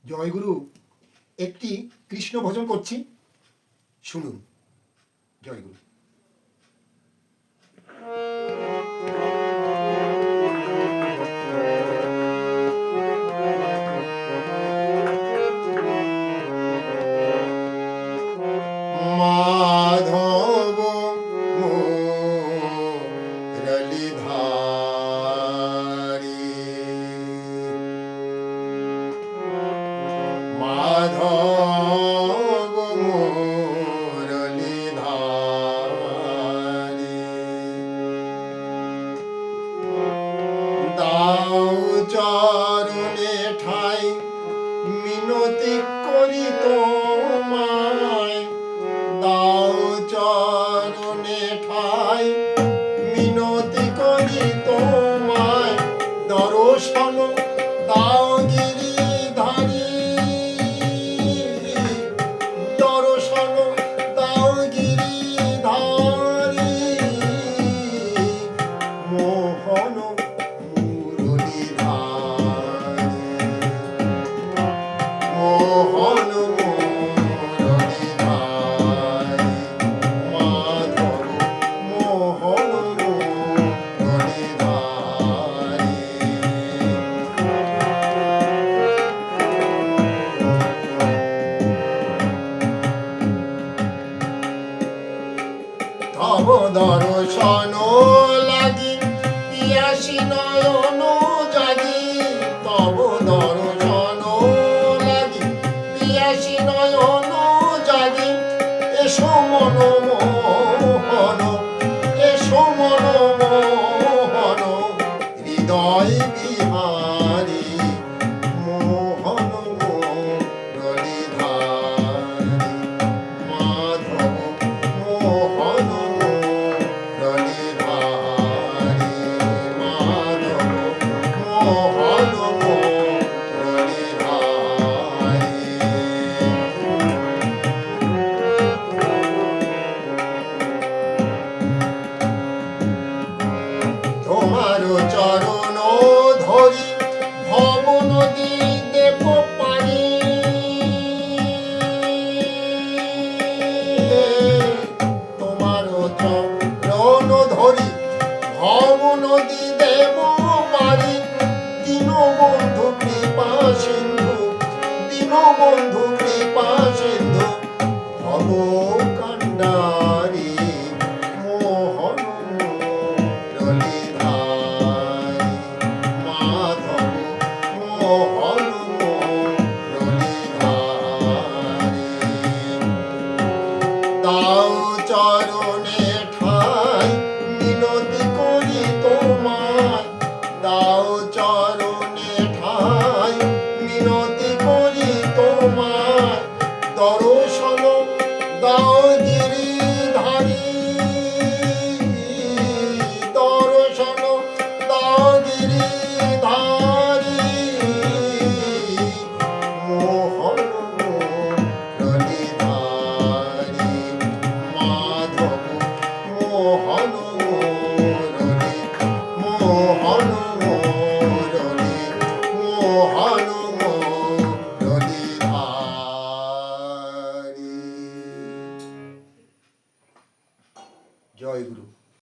জয়গুরু একটি কৃষ্ণ ভজন করছি, শুনুন। জয়গুরু। মাধব মুরলীধারী, মাধব মুরলীধারী, দাও চরণে ঠাই মিনতি করি তোমায়, দাও চরণে ঠাই মিনতি করি তোমায়, দর্শন দাও গিরিধারী, দর্শন দাও গিরিধারী, মোহন মুরলীধারী, মোহন মুরলীধারী, মাধব মোহন মুরলীধারী। তব দর্শন লাগি পিয়াসী নয়ন জাগি, তব দর্শন লাগি পিয়াসী নয়ন জাগি, এসো মনমোহন, এসো মনমোহন, হৃদয় বিহারী, মোহন মুরলীধারী, মাধব মোহন মুরলীধারী, মাধব মোহন মুরলীধারী। তোমার চরণ ধরি ভব নদী দেব পানি, তোমার চরণ ধরি ভব নদী দেব পানি, দীনবন্ধু কৃপা সিন্ধু, দীনবন্ধু কৃপা সিন্ধু, ভব কান্ডারী, মোহন মুরলীধারী, মাধব মোহন মুরলীধারী। দাও চরণে ঠাই মিনতি করি তোমায়, দাও চরণে ঠাই মিনতি করি তোমায়, দর্শন দাও গিরিধারী, দর্শন দাও গিরিধারী, মোহন মুরলীধারী, মাধব মোহন মুরলী, মোহন